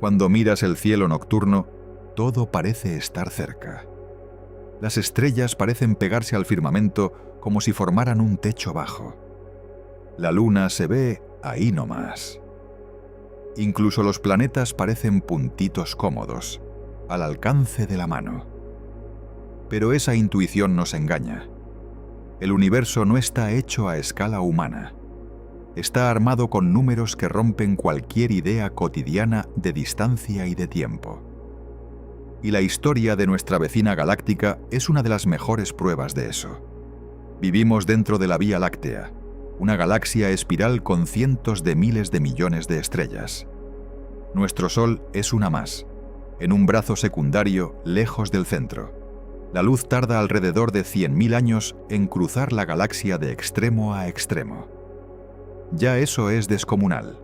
Cuando miras el cielo nocturno, todo parece estar cerca. Las estrellas parecen pegarse al firmamento como si formaran un techo bajo. La luna se ve ahí nomás. Incluso los planetas parecen puntitos cómodos, al alcance de la mano. Pero esa intuición nos engaña. El universo no está hecho a escala humana. Está armado con números que rompen cualquier idea cotidiana de distancia y de tiempo. Y la historia de nuestra vecina galáctica es una de las mejores pruebas de eso. Vivimos dentro de la Vía Láctea, una galaxia espiral con cientos de miles de millones de estrellas. Nuestro Sol es una más, en un brazo secundario lejos del centro. La luz tarda alrededor de 100.000 años en cruzar la galaxia de extremo a extremo. Ya eso es descomunal.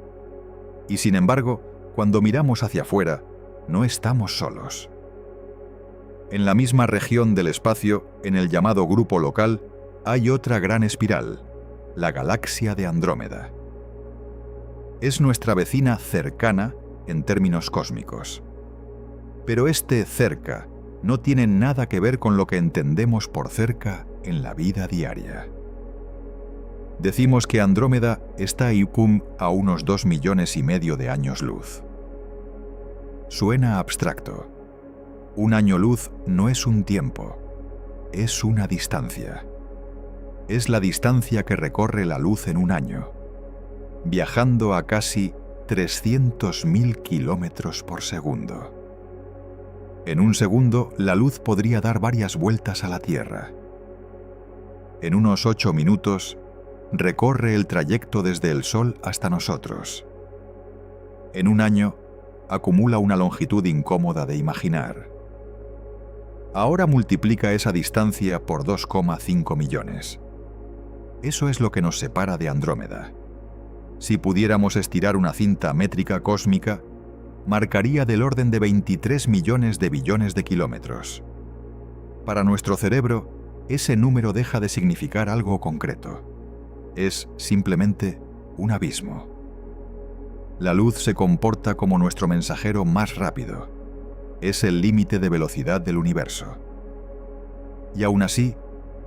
Y sin embargo, cuando miramos hacia afuera, no estamos solos. En la misma región del espacio, en el llamado grupo local, hay otra gran espiral, la galaxia de Andrómeda. Es nuestra vecina cercana en términos cósmicos. Pero este cerca no tiene nada que ver con lo que entendemos por cerca en la vida diaria. Decimos que Andrómeda está a unos 2,5 millones de años luz. Suena abstracto. Un año luz no es un tiempo, es una distancia. Es la distancia que recorre la luz en un año, viajando a casi 300.000 kilómetros por segundo. En un segundo, la luz podría dar varias vueltas a la Tierra. En unos 8 minutos, recorre el trayecto desde el Sol hasta nosotros. En un año, acumula una longitud incómoda de imaginar. Ahora multiplica esa distancia por 2,5 millones. Eso es lo que nos separa de Andrómeda. Si pudiéramos estirar una cinta métrica cósmica, marcaría del orden de 23 millones de billones de kilómetros. Para nuestro cerebro, ese número deja de significar algo concreto. Es simplemente un abismo. La luz se comporta como nuestro mensajero más rápido. Es el límite de velocidad del universo. Y aún así,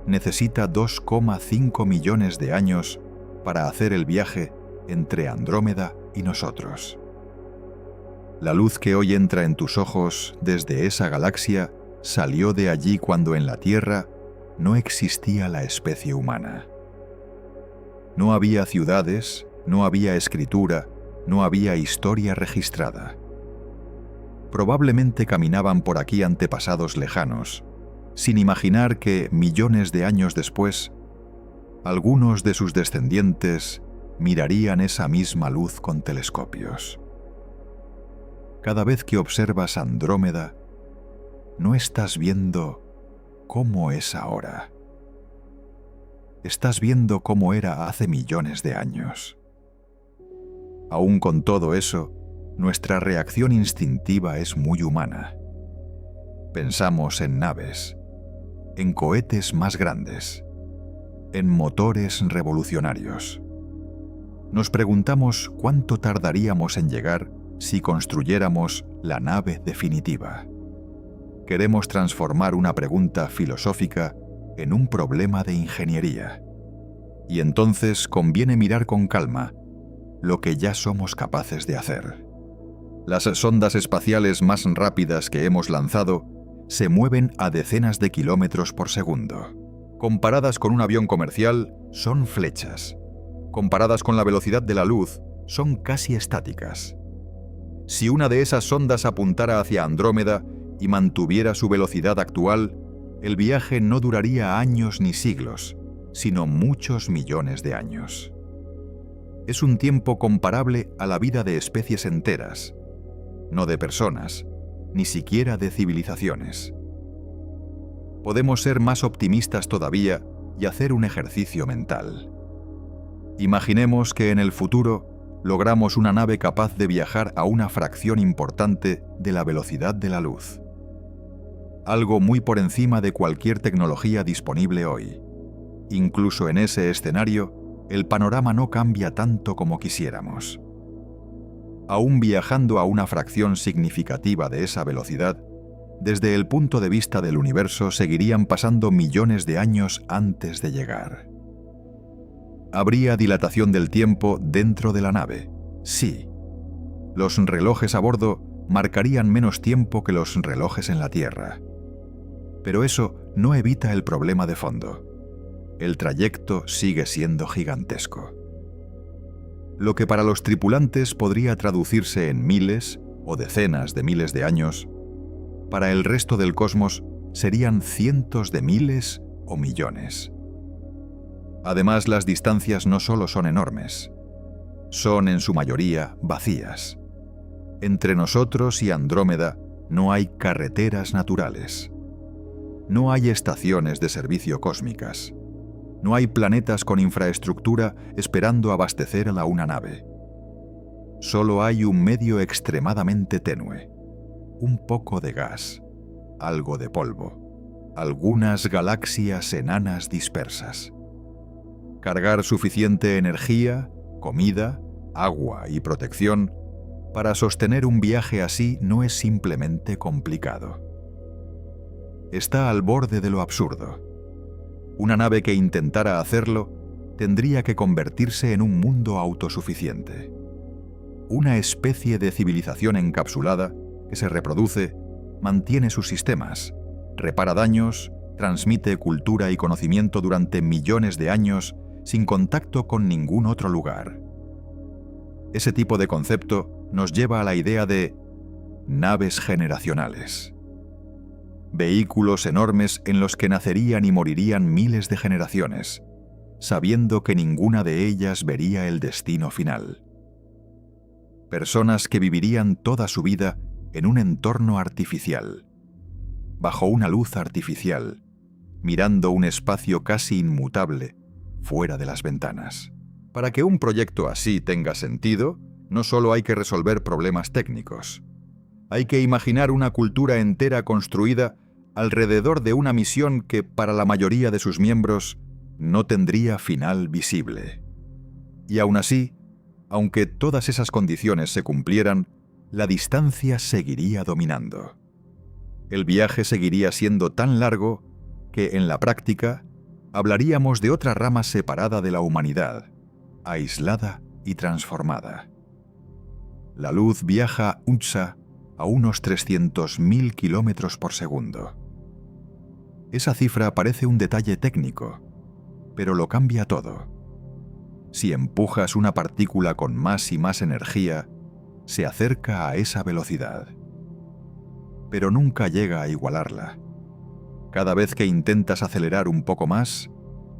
necesita 2,5 millones de años para hacer el viaje entre Andrómeda y nosotros. La luz que hoy entra en tus ojos desde esa galaxia salió de allí cuando en la Tierra no existía la especie humana. No había ciudades, no había escritura, no había historia registrada. Probablemente caminaban por aquí antepasados lejanos, sin imaginar que, millones de años después, algunos de sus descendientes mirarían esa misma luz con telescopios. Cada vez que observas Andrómeda, no estás viendo cómo es ahora. Estás viendo cómo era hace millones de años. Aún con todo eso, nuestra reacción instintiva es muy humana. Pensamos en naves, en cohetes más grandes, en motores revolucionarios. Nos preguntamos cuánto tardaríamos en llegar si construyéramos la nave definitiva. Queremos transformar una pregunta filosófica en un problema de ingeniería. Y entonces conviene mirar con calma lo que ya somos capaces de hacer. Las sondas espaciales más rápidas que hemos lanzado se mueven a decenas de kilómetros por segundo. Comparadas con un avión comercial, son flechas. Comparadas con la velocidad de la luz, son casi estáticas. Si una de esas sondas apuntara hacia Andrómeda y mantuviera su velocidad actual, el viaje no duraría años ni siglos, sino muchos millones de años. Es un tiempo comparable a la vida de especies enteras, no de personas, ni siquiera de civilizaciones. Podemos ser más optimistas todavía y hacer un ejercicio mental. Imaginemos que en el futuro logramos una nave capaz de viajar a una fracción importante de la velocidad de la luz. Algo muy por encima de cualquier tecnología disponible hoy. Incluso en ese escenario, el panorama no cambia tanto como quisiéramos. Aún viajando a una fracción significativa de esa velocidad, desde el punto de vista del universo seguirían pasando millones de años antes de llegar. ¿Habría dilatación del tiempo dentro de la nave? Sí. Los relojes a bordo marcarían menos tiempo que los relojes en la Tierra. Pero eso no evita el problema de fondo. El trayecto sigue siendo gigantesco. Lo que para los tripulantes podría traducirse en miles o decenas de miles de años, para el resto del cosmos serían cientos de miles o millones. Además, las distancias no solo son enormes, son en su mayoría vacías. Entre nosotros y Andrómeda no hay carreteras naturales. No hay estaciones de servicio cósmicas. No hay planetas con infraestructura esperando abastecer a una nave. Solo hay un medio extremadamente tenue. Un poco de gas, algo de polvo, algunas galaxias enanas dispersas. Cargar suficiente energía, comida, agua y protección para sostener un viaje así no es simplemente complicado. Está al borde de lo absurdo. Una nave que intentara hacerlo tendría que convertirse en un mundo autosuficiente. Una especie de civilización encapsulada que se reproduce, mantiene sus sistemas, repara daños, transmite cultura y conocimiento durante millones de años sin contacto con ningún otro lugar. Ese tipo de concepto nos lleva a la idea de naves generacionales. Vehículos enormes en los que nacerían y morirían miles de generaciones, sabiendo que ninguna de ellas vería el destino final. Personas que vivirían toda su vida en un entorno artificial, bajo una luz artificial, mirando un espacio casi inmutable fuera de las ventanas. Para que un proyecto así tenga sentido, no solo hay que resolver problemas técnicos. Hay que imaginar una cultura entera construida alrededor de una misión que, para la mayoría de sus miembros, no tendría final visible. Y aún así, aunque todas esas condiciones se cumplieran, la distancia seguiría dominando. El viaje seguiría siendo tan largo que, en la práctica, hablaríamos de otra rama separada de la humanidad, aislada y transformada. La luz viaja a unos 300.000 kilómetros por segundo. Esa cifra parece un detalle técnico, pero lo cambia todo. Si empujas una partícula con más y más energía, se acerca a esa velocidad. Pero nunca llega a igualarla. Cada vez que intentas acelerar un poco más,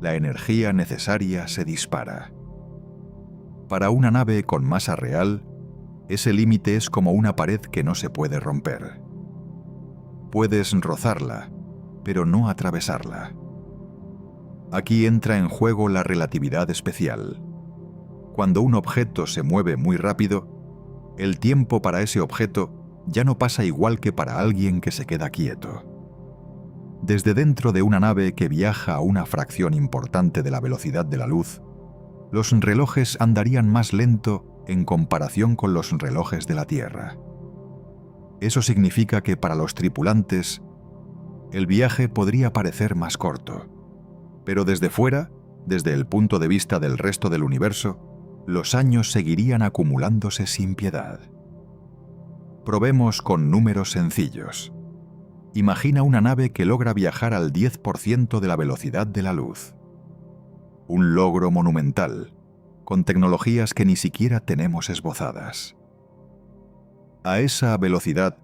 la energía necesaria se dispara. Para una nave con masa real, ese límite es como una pared que no se puede romper. Puedes rozarla, pero no atravesarla. Aquí entra en juego la relatividad especial. Cuando un objeto se mueve muy rápido, el tiempo para ese objeto ya no pasa igual que para alguien que se queda quieto. Desde dentro de una nave que viaja a una fracción importante de la velocidad de la luz, los relojes andarían más lento en comparación con los relojes de la Tierra. Eso significa que para los tripulantes, el viaje podría parecer más corto, pero desde fuera, desde el punto de vista del resto del universo, los años seguirían acumulándose sin piedad. Probemos con números sencillos. Imagina una nave que logra viajar al 10% de la velocidad de la luz. Un logro monumental, con tecnologías que ni siquiera tenemos esbozadas. A esa velocidad,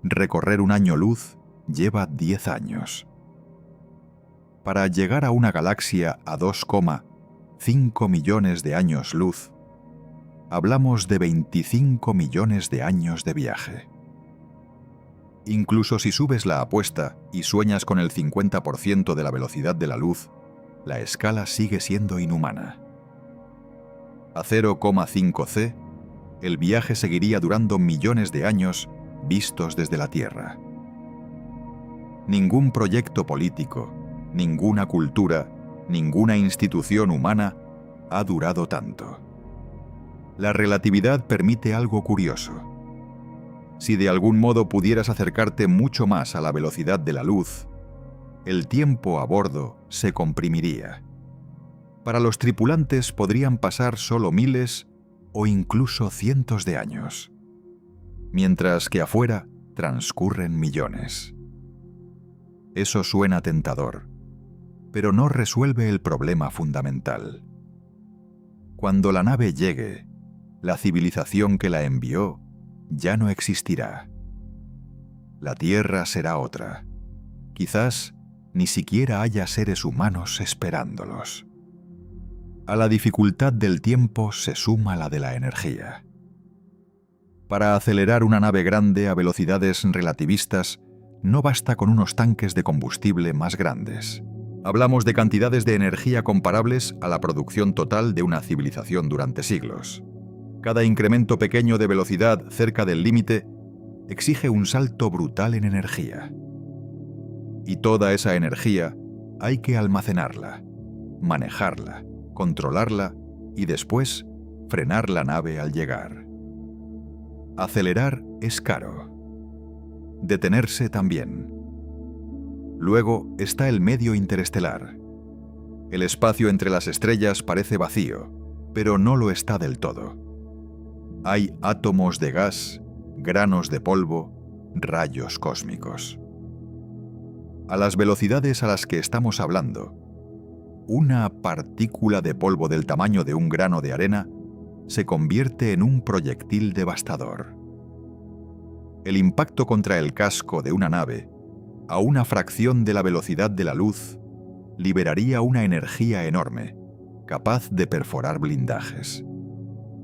recorrer un año luz lleva 10 años. Para llegar a una galaxia a 2,5 millones de años luz, hablamos de 25 millones de años de viaje. Incluso si subes la apuesta y sueñas con el 50% de la velocidad de la luz, la escala sigue siendo inhumana. A 0,5 el viaje seguiría durando millones de años vistos desde la Tierra. Ningún proyecto político, ninguna cultura, ninguna institución humana ha durado tanto. La relatividad permite algo curioso. Si de algún modo pudieras acercarte mucho más a la velocidad de la luz, el tiempo a bordo se comprimiría. Para los tripulantes podrían pasar solo miles o incluso cientos de años, mientras que afuera transcurren millones. Eso suena tentador, pero no resuelve el problema fundamental. Cuando la nave llegue, la civilización que la envió ya no existirá. La Tierra será otra. Quizás ni siquiera haya seres humanos esperándolos. A la dificultad del tiempo se suma la de la energía. Para acelerar una nave grande a velocidades relativistas, no basta con unos tanques de combustible más grandes. Hablamos de cantidades de energía comparables a la producción total de una civilización durante siglos. Cada incremento pequeño de velocidad cerca del límite exige un salto brutal en energía. Y toda esa energía hay que almacenarla, manejarla, controlarla y después frenar la nave al llegar. Acelerar es caro. Detenerse también. Luego está el medio interestelar. El espacio entre las estrellas parece vacío, pero no lo está del todo. Hay átomos de gas, granos de polvo, rayos cósmicos. A las velocidades a las que estamos hablando, una partícula de polvo del tamaño de un grano de arena se convierte en un proyectil devastador. El impacto contra el casco de una nave, a una fracción de la velocidad de la luz, liberaría una energía enorme, capaz de perforar blindajes.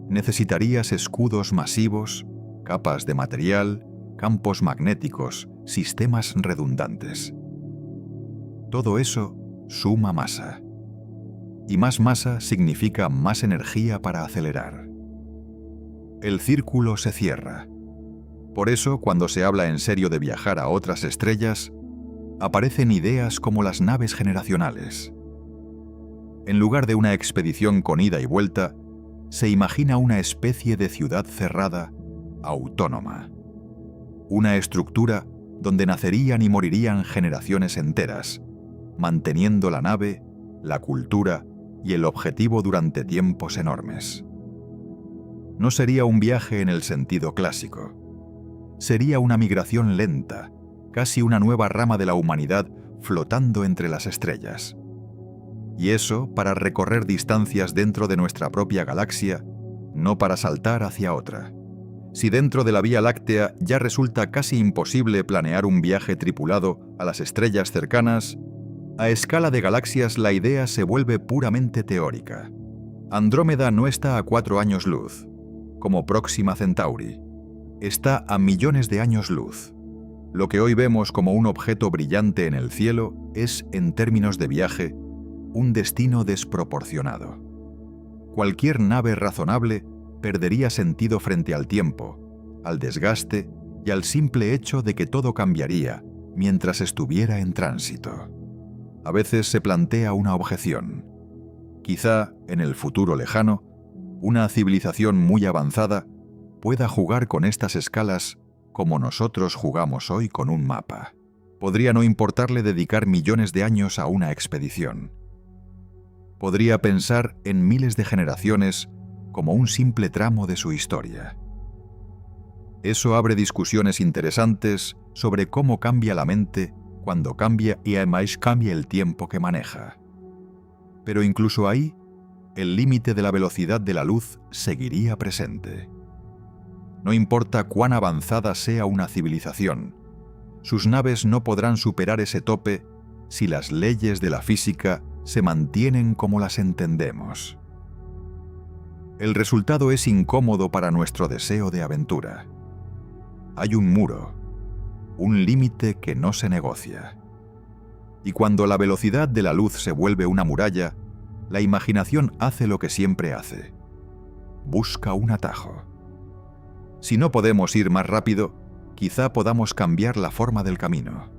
Necesitarías escudos masivos, capas de material, campos magnéticos, sistemas redundantes. Todo eso suma masa. Y más masa significa más energía para acelerar. El círculo se cierra. Por eso, cuando se habla en serio de viajar a otras estrellas, aparecen ideas como las naves generacionales. En lugar de una expedición con ida y vuelta, se imagina una especie de ciudad cerrada, autónoma. Una estructura donde nacerían y morirían generaciones enteras, manteniendo la nave, la cultura y el objetivo durante tiempos enormes. No sería un viaje en el sentido clásico. Sería una migración lenta, casi una nueva rama de la humanidad flotando entre las estrellas. Y eso para recorrer distancias dentro de nuestra propia galaxia, no para saltar hacia otra. Si dentro de la Vía Láctea ya resulta casi imposible planear un viaje tripulado a las estrellas cercanas, a escala de galaxias la idea se vuelve puramente teórica. Andrómeda no está a 4 años luz, como Próxima Centauri. Está a millones de años luz. Lo que hoy vemos como un objeto brillante en el cielo es, en términos de viaje, un destino desproporcionado. Cualquier nave razonable perdería sentido frente al tiempo, al desgaste y al simple hecho de que todo cambiaría mientras estuviera en tránsito. A veces se plantea una objeción. Quizá, en el futuro lejano, una civilización muy avanzada pueda jugar con estas escalas como nosotros jugamos hoy con un mapa. Podría no importarle dedicar millones de años a una expedición. Podría pensar en miles de generaciones como un simple tramo de su historia. Eso abre discusiones interesantes sobre cómo cambia la mente cuando cambia y además cambia el tiempo que maneja. Pero incluso ahí, el límite de la velocidad de la luz seguiría presente. No importa cuán avanzada sea una civilización, sus naves no podrán superar ese tope si las leyes de la física se mantienen como las entendemos. El resultado es incómodo para nuestro deseo de aventura. Hay un muro, un límite que no se negocia. Y cuando la velocidad de la luz se vuelve una muralla, la imaginación hace lo que siempre hace. Busca un atajo. Si no podemos ir más rápido, quizá podamos cambiar la forma del camino.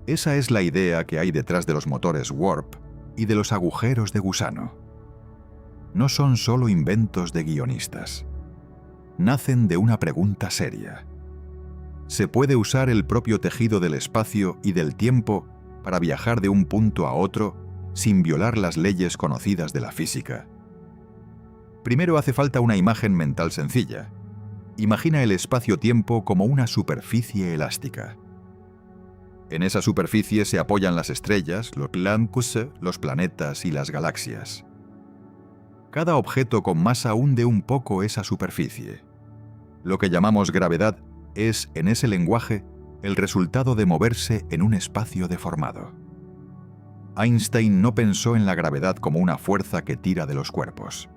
Esa es la idea que hay detrás de los motores Warp y de los agujeros de gusano. no son solo inventos de guionistas. Nacen de una pregunta seria. ¿Se puede usar el propio tejido del espacio y del tiempo para viajar de un punto a otro sin violar las leyes conocidas de la física? Primero hace falta una imagen mental sencilla. Imagina el espacio-tiempo como una superficie elástica. En esa superficie se apoyan las estrellas, los planetas y las galaxias. Cada objeto con masa hunde un poco esa superficie. Lo que llamamos gravedad es, en ese lenguaje, el resultado de moverse en un espacio deformado. Einstein no pensó en la gravedad como una fuerza que tira de los cuerpos.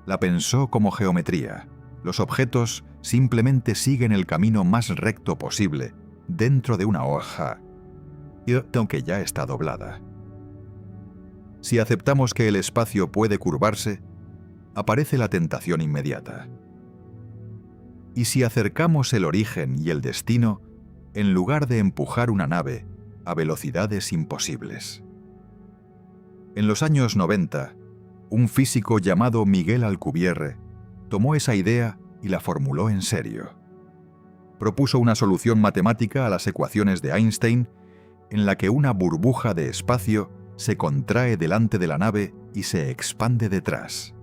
La pensó como geometría. Los objetos simplemente siguen el camino más recto posible dentro de una hoja, aunque ya está doblada. Si aceptamos que el espacio puede curvarse, aparece la tentación inmediata. Y si acercamos el origen y el destino, en lugar de empujar una nave a velocidades imposibles. En los años 90, un físico llamado Miguel Alcubierre tomó esa idea y la formuló en serio. Propuso una solución matemática a las ecuaciones de Einstein en la que una burbuja de espacio se contrae delante de la nave y se expande detrás.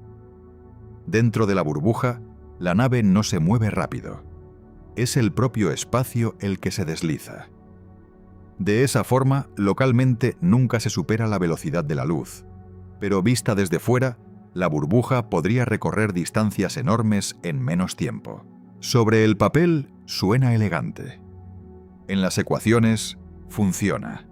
Dentro de la burbuja, la nave no se mueve rápido. Es el propio espacio el que se desliza. De esa forma, localmente nunca se supera la velocidad de la luz, pero vista desde fuera, la burbuja podría recorrer distancias enormes en menos tiempo. Sobre el papel suena elegante. En las ecuaciones funciona.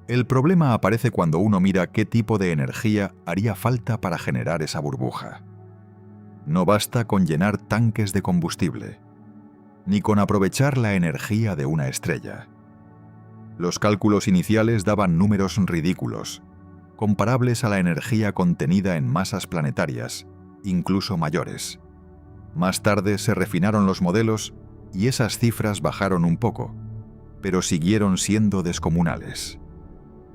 El problema aparece cuando uno mira qué tipo de energía haría falta para generar esa burbuja. No basta con llenar tanques de combustible, ni con aprovechar la energía de una estrella. Los cálculos iniciales daban números ridículos, comparables a la energía contenida en masas planetarias, incluso mayores. Más tarde se refinaron los modelos y esas cifras bajaron un poco, pero siguieron siendo descomunales.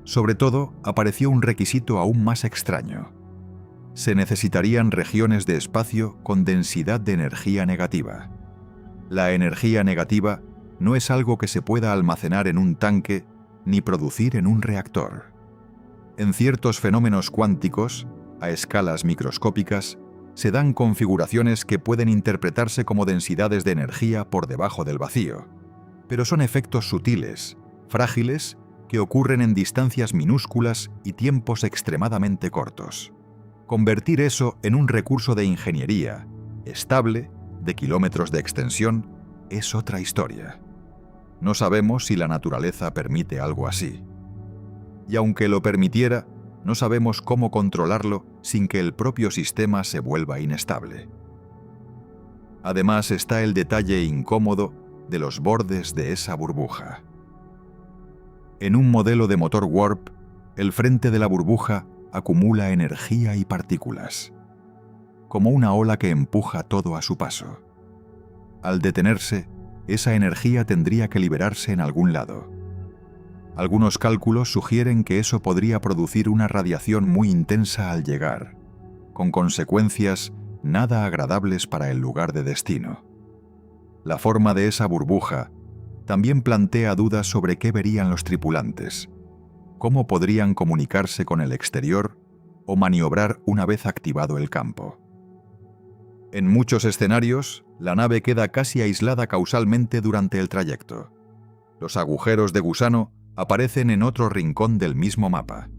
Sobre todo, apareció un requisito aún más extraño. Se necesitarían regiones de espacio con densidad de energía negativa. La energía negativa no es algo que se pueda almacenar en un tanque ni producir en un reactor. En ciertos fenómenos cuánticos, a escalas microscópicas, se dan configuraciones que pueden interpretarse como densidades de energía por debajo del vacío, pero son efectos sutiles, frágiles, que ocurren en distancias minúsculas y tiempos extremadamente cortos. Convertir eso en un recurso de ingeniería, estable, de kilómetros de extensión, es otra historia. No sabemos si la naturaleza permite algo así. Y aunque lo permitiera, no sabemos cómo controlarlo sin que el propio sistema se vuelva inestable. Además está el detalle incómodo de los bordes de esa burbuja. En un modelo de motor warp, el frente de la burbuja acumula energía y partículas, como una ola que empuja todo a su paso. Al detenerse, esa energía tendría que liberarse en algún lado. Algunos cálculos sugieren que eso podría producir una radiación muy intensa al llegar, con consecuencias nada agradables para el lugar de destino. La forma de esa burbuja también plantea dudas sobre qué verían los tripulantes, cómo podrían comunicarse con el exterior o maniobrar una vez activado el campo. En muchos escenarios, la nave queda casi aislada causalmente durante el trayecto. Los agujeros de gusano aparecen en otro rincón del mismo mapa.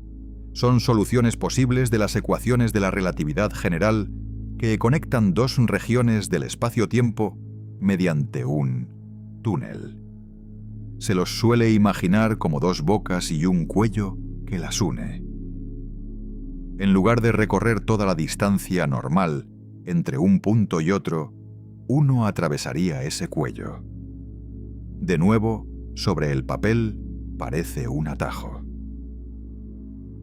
Son soluciones posibles de las ecuaciones de la relatividad general que conectan dos regiones del espacio-tiempo mediante un túnel. Se los suele imaginar como dos bocas y un cuello que las une. En lugar de recorrer toda la distancia normal entre un punto y otro, uno atravesaría ese cuello. De nuevo, sobre el papel, parece un atajo.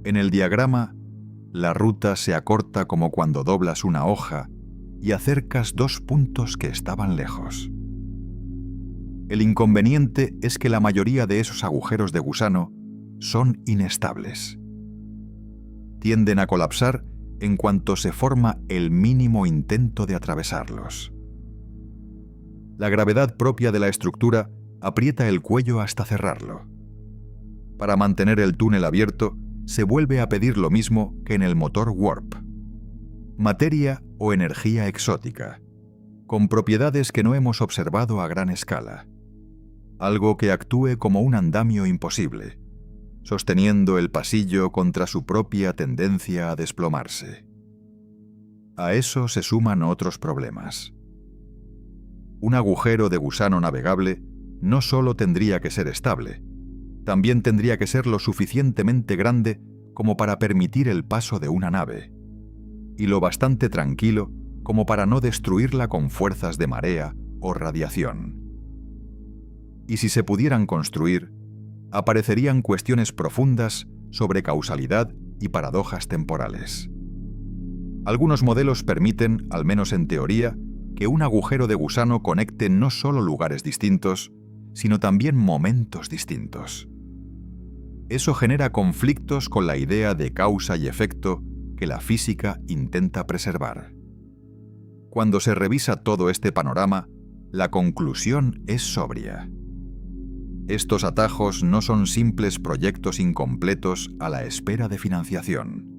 En el diagrama, la ruta se acorta como cuando doblas una hoja y acercas dos puntos que estaban lejos. El inconveniente es que la mayoría de esos agujeros de gusano son inestables. Tienden a colapsar en cuanto se forma el mínimo intento de atravesarlos. La gravedad propia de la estructura aprieta el cuello hasta cerrarlo. Para mantener el túnel abierto, se vuelve a pedir lo mismo que en el motor Warp: materia o energía exótica, con propiedades que no hemos observado a gran escala. Algo que actúe como un andamio imposible, sosteniendo el pasillo contra su propia tendencia a desplomarse. A eso se suman otros problemas. Un agujero de gusano navegable no solo tendría que ser estable, también tendría que ser lo suficientemente grande como para permitir el paso de una nave, y lo bastante tranquilo como para no destruirla con fuerzas de marea o radiación. Y si se pudieran construir, aparecerían cuestiones profundas sobre causalidad y paradojas temporales. Algunos modelos permiten, al menos en teoría, que un agujero de gusano conecte no solo lugares distintos, sino también momentos distintos. Eso genera conflictos con la idea de causa y efecto que la física intenta preservar. Cuando se revisa todo este panorama, la conclusión es sobria. Estos atajos no son simples proyectos incompletos a la espera de financiación.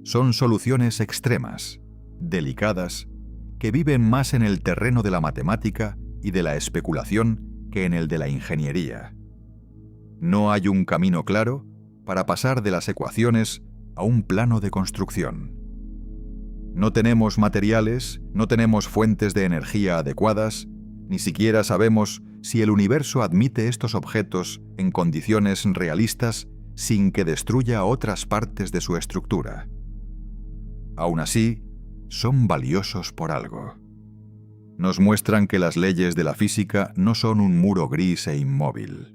Son soluciones extremas, delicadas, que viven más en el terreno de la matemática y de la especulación que en el de la ingeniería. No hay un camino claro para pasar de las ecuaciones a un plano de construcción. No tenemos materiales, no tenemos fuentes de energía adecuadas, ni siquiera sabemos si el universo admite estos objetos en condiciones realistas sin que destruya otras partes de su estructura. Aún así, son valiosos por algo. Nos muestran que las leyes de la física no son un muro gris e inmóvil.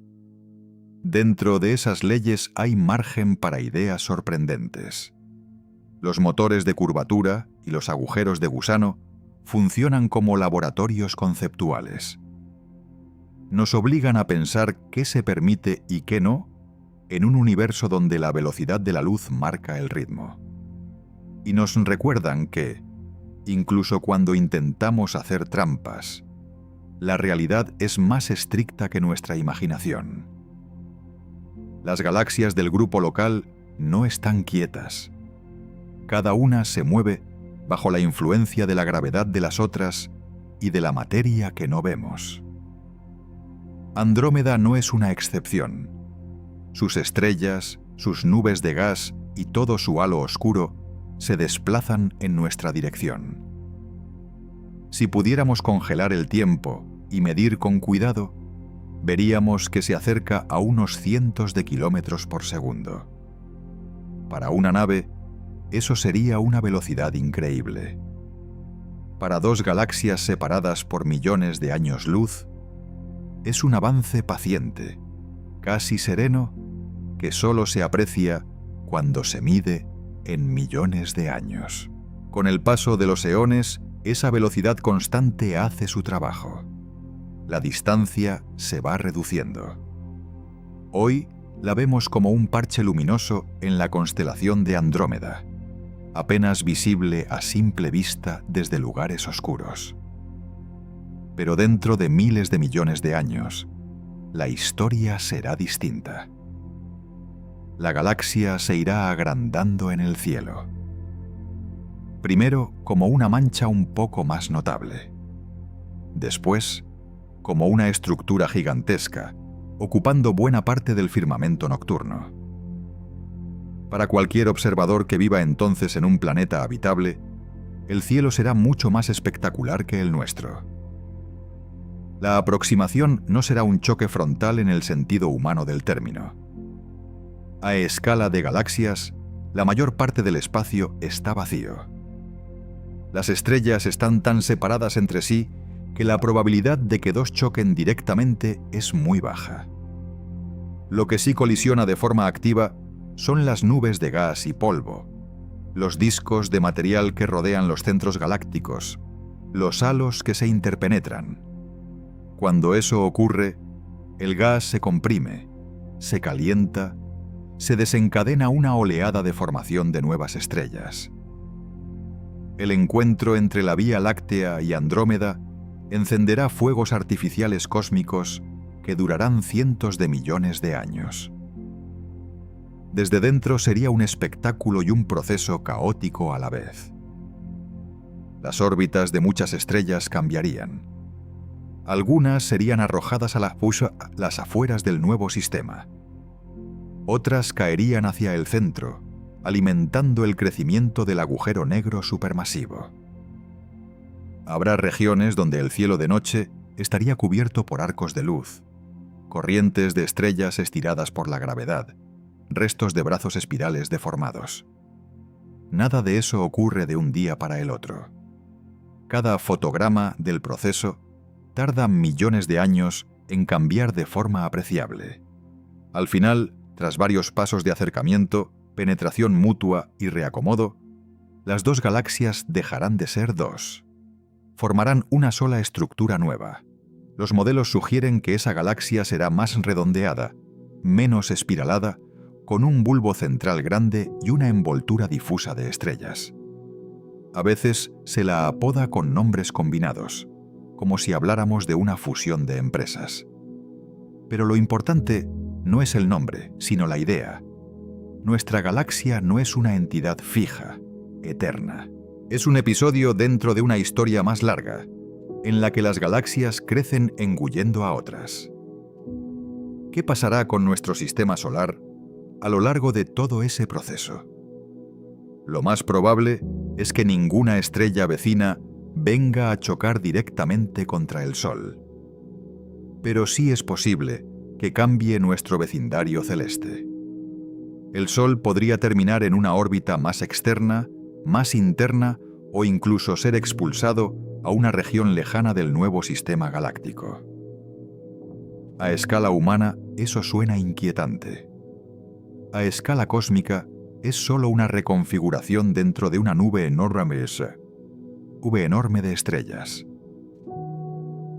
Dentro de esas leyes hay margen para ideas sorprendentes. Los motores de curvatura y los agujeros de gusano funcionan como laboratorios conceptuales. Nos obligan a pensar qué se permite y qué no en un universo donde la velocidad de la luz marca el ritmo. Y nos recuerdan que, incluso cuando intentamos hacer trampas, la realidad es más estricta que nuestra imaginación. Las galaxias del grupo local no están quietas. Cada una se mueve bajo la influencia de la gravedad de las otras y de la materia que no vemos. Andrómeda no es una excepción. Sus estrellas, sus nubes de gas y todo su halo oscuro se desplazan en nuestra dirección. Si pudiéramos congelar el tiempo y medir con cuidado, veríamos que se acerca a unos cientos de kilómetros por segundo. Para una nave, eso sería una velocidad increíble. Para dos galaxias separadas por millones de años luz, es un avance paciente, casi sereno, que solo se aprecia cuando se mide en millones de años. Con el paso de los eones, esa velocidad constante hace su trabajo. La distancia se va reduciendo. Hoy la vemos como un parche luminoso en la constelación de Andrómeda, apenas visible a simple vista desde lugares oscuros. Pero dentro de miles de millones de años, la historia será distinta. La galaxia se irá agrandando en el cielo. Primero como una mancha un poco más notable. Después, como una estructura gigantesca, ocupando buena parte del firmamento nocturno. Para cualquier observador que viva entonces en un planeta habitable, el cielo será mucho más espectacular que el nuestro. La aproximación no será un choque frontal en el sentido humano del término. A escala de galaxias, la mayor parte del espacio está vacío. Las estrellas están tan separadas entre sí que la probabilidad de que dos choquen directamente es muy baja. Lo que sí colisiona de forma activa son las nubes de gas y polvo, los discos de material que rodean los centros galácticos, los halos que se interpenetran. Cuando eso ocurre, el gas se comprime, se calienta, se desencadena una oleada de formación de nuevas estrellas. El encuentro entre la Vía Láctea y Andrómeda encenderá fuegos artificiales cósmicos que durarán cientos de millones de años. Desde dentro sería un espectáculo y un proceso caótico a la vez. Las órbitas de muchas estrellas cambiarían. Algunas serían arrojadas a las afueras del nuevo sistema. Otras caerían hacia el centro, alimentando el crecimiento del agujero negro supermasivo. Habrá regiones donde el cielo de noche estaría cubierto por arcos de luz, corrientes de estrellas estiradas por la gravedad, restos de brazos espirales deformados. Nada de eso ocurre de un día para el otro. Cada fotograma del proceso tarda millones de años en cambiar de forma apreciable. Al final, tras varios pasos de acercamiento, penetración mutua y reacomodo, las dos galaxias dejarán de ser dos. Formarán una sola estructura nueva. Los modelos sugieren que esa galaxia será más redondeada, menos espiralada, con un bulbo central grande y una envoltura difusa de estrellas. A veces se la apoda con nombres combinados, como si habláramos de una fusión de empresas. Pero lo importante no es el nombre, sino la idea. Nuestra galaxia no es una entidad fija, eterna. Es un episodio dentro de una historia más larga, en la que las galaxias crecen engullendo a otras. ¿Qué pasará con nuestro sistema solar a lo largo de todo ese proceso? Lo más probable es que ninguna estrella vecina venga a chocar directamente contra el Sol. Pero sí es posible que cambie nuestro vecindario celeste. El Sol podría terminar en una órbita más externa, más interna o incluso ser expulsado a una región lejana del nuevo sistema galáctico. A escala humana, eso suena inquietante. A escala cósmica, es solo una reconfiguración dentro de una nube enorme de estrellas.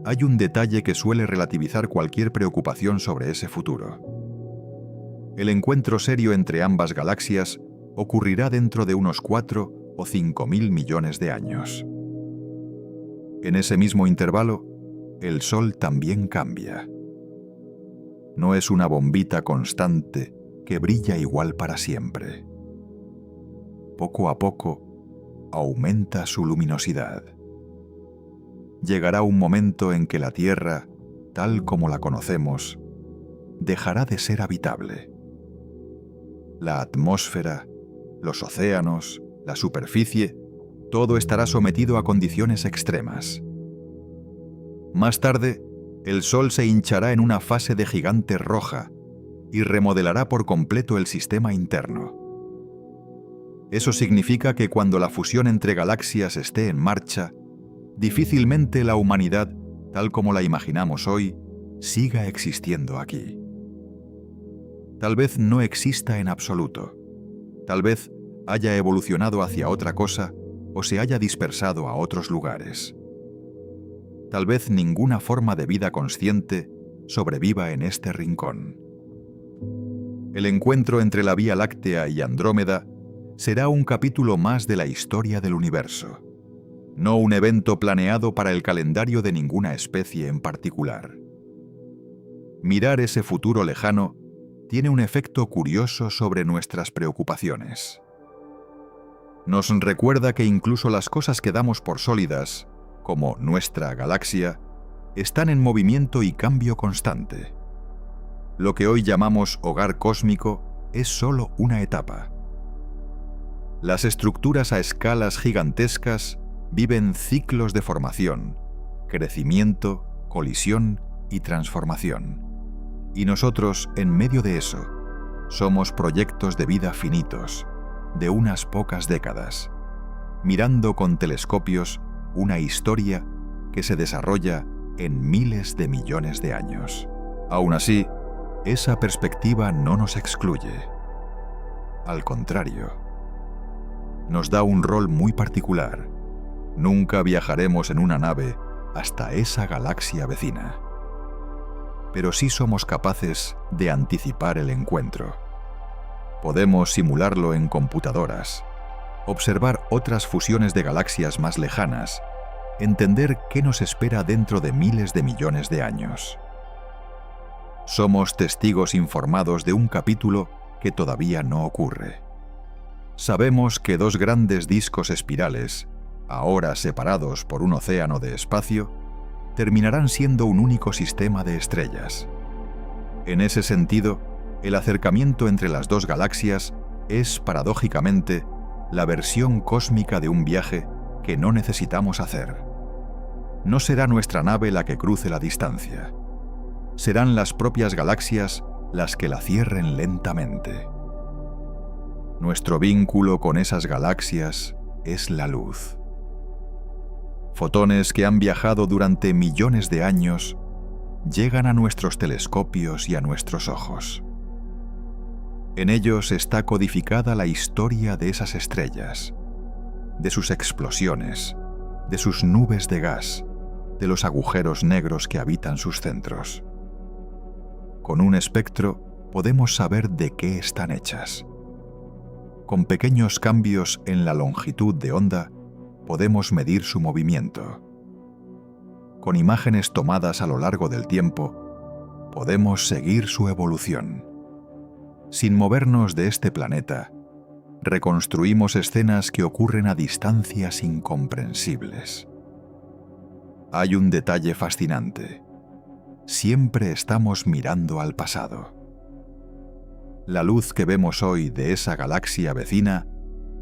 Hay un detalle que suele relativizar cualquier preocupación sobre ese futuro. El encuentro serio entre ambas galaxias ocurrirá dentro de unos 4 o 5.000 millones de años. En ese mismo intervalo, el Sol también cambia. No es una bombita constante que brilla igual para siempre. Poco a poco, aumenta su luminosidad. Llegará un momento en que la Tierra, tal como la conocemos, dejará de ser habitable. La atmósfera, los océanos, la superficie, todo estará sometido a condiciones extremas. Más tarde, el Sol se hinchará en una fase de gigante roja y remodelará por completo el sistema interno. Eso significa que cuando la fusión entre galaxias esté en marcha, difícilmente la humanidad, tal como la imaginamos hoy, siga existiendo aquí. Tal vez no exista en absoluto. Tal vez haya evolucionado hacia otra cosa o se haya dispersado a otros lugares. Tal vez ninguna forma de vida consciente sobreviva en este rincón. El encuentro entre la Vía Láctea y Andrómeda será un capítulo más de la historia del universo, no un evento planeado para el calendario de ninguna especie en particular. Mirar ese futuro lejano tiene un efecto curioso sobre nuestras preocupaciones. Nos recuerda que incluso las cosas que damos por sólidas, como nuestra galaxia, están en movimiento y cambio constante. Lo que hoy llamamos hogar cósmico es solo una etapa. Las estructuras a escalas gigantescas viven ciclos de formación, crecimiento, colisión y transformación. Y nosotros, en medio de eso, somos proyectos de vida finitos, de unas pocas décadas, mirando con telescopios una historia que se desarrolla en miles de millones de años. Aún así, esa perspectiva no nos excluye. Al contrario, nos da un rol muy particular. Nunca viajaremos en una nave hasta esa galaxia vecina. Pero sí somos capaces de anticipar el encuentro. Podemos simularlo en computadoras, observar otras fusiones de galaxias más lejanas, entender qué nos espera dentro de miles de millones de años. Somos testigos informados de un capítulo que todavía no ocurre. Sabemos que dos grandes discos espirales, ahora separados por un océano de espacio, terminarán siendo un único sistema de estrellas. En ese sentido, el acercamiento entre las dos galaxias es, paradójicamente, la versión cósmica de un viaje que no necesitamos hacer. No será nuestra nave la que cruce la distancia. Serán las propias galaxias las que la cierren lentamente. Nuestro vínculo con esas galaxias es la luz. Fotones que han viajado durante millones de años llegan a nuestros telescopios y a nuestros ojos. En ellos está codificada la historia de esas estrellas, de sus explosiones, de sus nubes de gas, de los agujeros negros que habitan sus centros. Con un espectro podemos saber de qué están hechas. Con pequeños cambios en la longitud de onda, podemos medir su movimiento. Con imágenes tomadas a lo largo del tiempo, podemos seguir su evolución. Sin movernos de este planeta, reconstruimos escenas que ocurren a distancias incomprensibles. Hay un detalle fascinante. Siempre estamos mirando al pasado. La luz que vemos hoy de esa galaxia vecina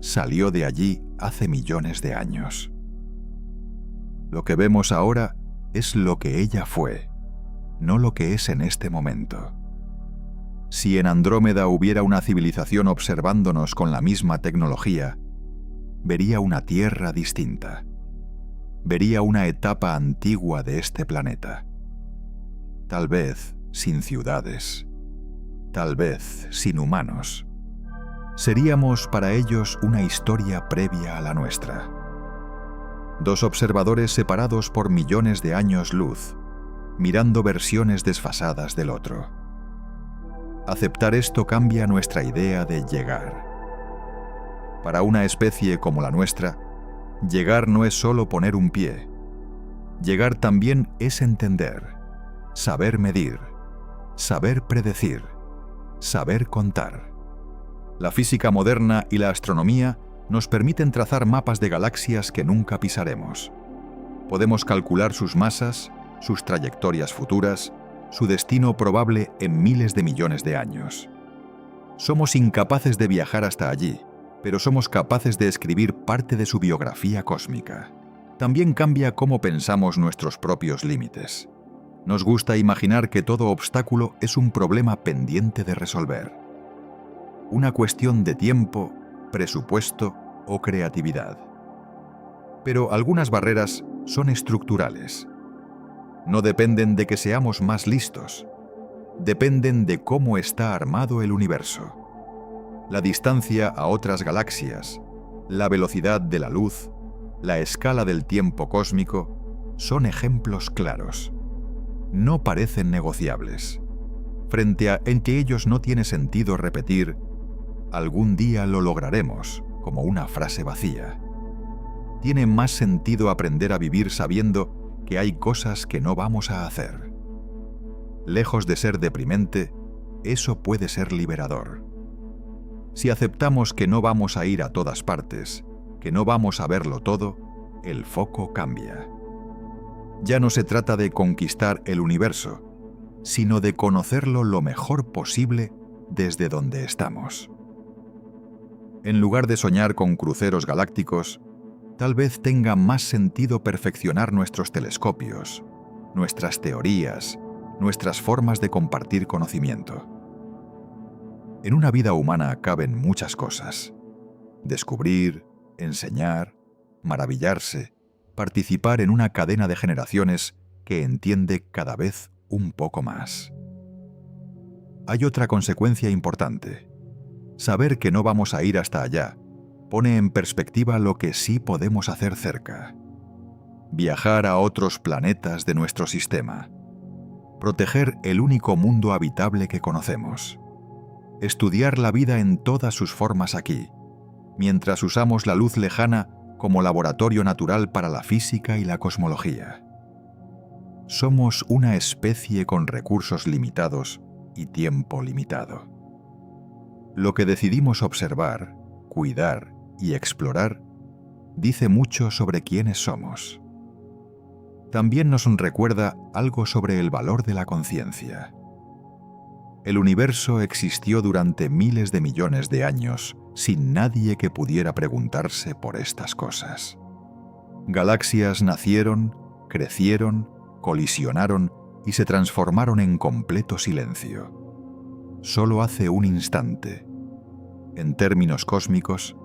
salió de allí hace millones de años. Lo que vemos ahora es lo que ella fue, no lo que es en este momento. Si en Andrómeda hubiera una civilización observándonos con la misma tecnología, vería una Tierra distinta. Vería una etapa antigua de este planeta. Tal vez sin ciudades. Tal vez sin humanos. Seríamos para ellos una historia previa a la nuestra. Dos observadores separados por millones de años luz, mirando versiones desfasadas del otro. Aceptar esto cambia nuestra idea de llegar. Para una especie como la nuestra, llegar no es solo poner un pie. Llegar también es entender, saber medir, saber predecir, saber contar. La física moderna y la astronomía nos permiten trazar mapas de galaxias que nunca pisaremos. Podemos calcular sus masas, sus trayectorias futuras, su destino probable en miles de millones de años. Somos incapaces de viajar hasta allí, pero somos capaces de escribir parte de su biografía cósmica. También cambia cómo pensamos nuestros propios límites. Nos gusta imaginar que todo obstáculo es un problema pendiente de resolver. Una cuestión de tiempo, presupuesto o creatividad. Pero algunas barreras son estructurales. No dependen de que seamos más listos. Dependen de cómo está armado el universo. La distancia a otras galaxias, la velocidad de la luz, la escala del tiempo cósmico son ejemplos claros. No parecen negociables. Frente a en que ellos no tiene sentido repetir «algún día lo lograremos» como una frase vacía. Tiene más sentido aprender a vivir sabiendo que hay cosas que no vamos a hacer. Lejos de ser deprimente, eso puede ser liberador. Si aceptamos que no vamos a ir a todas partes, que no vamos a verlo todo, el foco cambia. Ya no se trata de conquistar el universo, sino de conocerlo lo mejor posible desde donde estamos. En lugar de soñar con cruceros galácticos, tal vez tenga más sentido perfeccionar nuestros telescopios, nuestras teorías, nuestras formas de compartir conocimiento. En una vida humana caben muchas cosas. Descubrir, enseñar, maravillarse, participar en una cadena de generaciones que entiende cada vez un poco más. Hay otra consecuencia importante. Saber que no vamos a ir hasta allá pone en perspectiva lo que sí podemos hacer cerca. Viajar a otros planetas de nuestro sistema. Proteger el único mundo habitable que conocemos. Estudiar la vida en todas sus formas aquí. mientras usamos la luz lejana como laboratorio natural para la física y la cosmología. Somos una especie con recursos limitados y tiempo limitado. Lo que decidimos observar, cuidar y explorar dice mucho sobre quiénes somos. También nos recuerda algo sobre el valor de la conciencia. El universo existió durante miles de millones de años sin nadie que pudiera preguntarse por estas cosas. Galaxias nacieron, crecieron, colisionaron y se transformaron en completo silencio. Solo hace un instante, en términos cósmicos,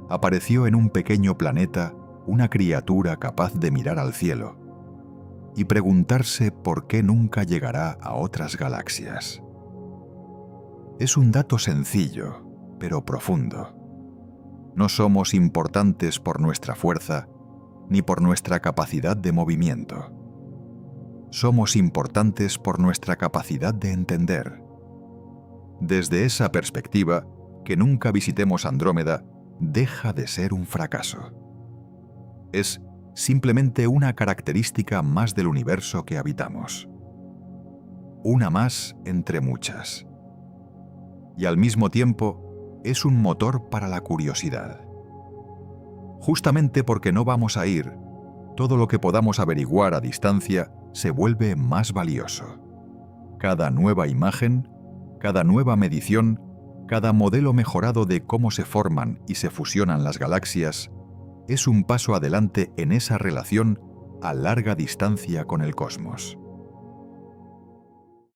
apareció en un pequeño planeta una criatura capaz de mirar al cielo y preguntarse por qué nunca llegará a otras galaxias. Es un dato sencillo, pero profundo. No somos importantes por nuestra fuerza ni por nuestra capacidad de movimiento. Somos importantes por nuestra capacidad de entender. Desde esa perspectiva, que nunca visitemos Andrómeda deja de ser un fracaso. Es simplemente una característica más del universo que habitamos. Una más entre muchas. Y al mismo tiempo, es un motor para la curiosidad. Justamente porque no vamos a ir, todo lo que podamos averiguar a distancia se vuelve más valioso. Cada nueva imagen, cada nueva medición, cada modelo mejorado de cómo se forman y se fusionan las galaxias es un paso adelante en esa relación a larga distancia con el cosmos.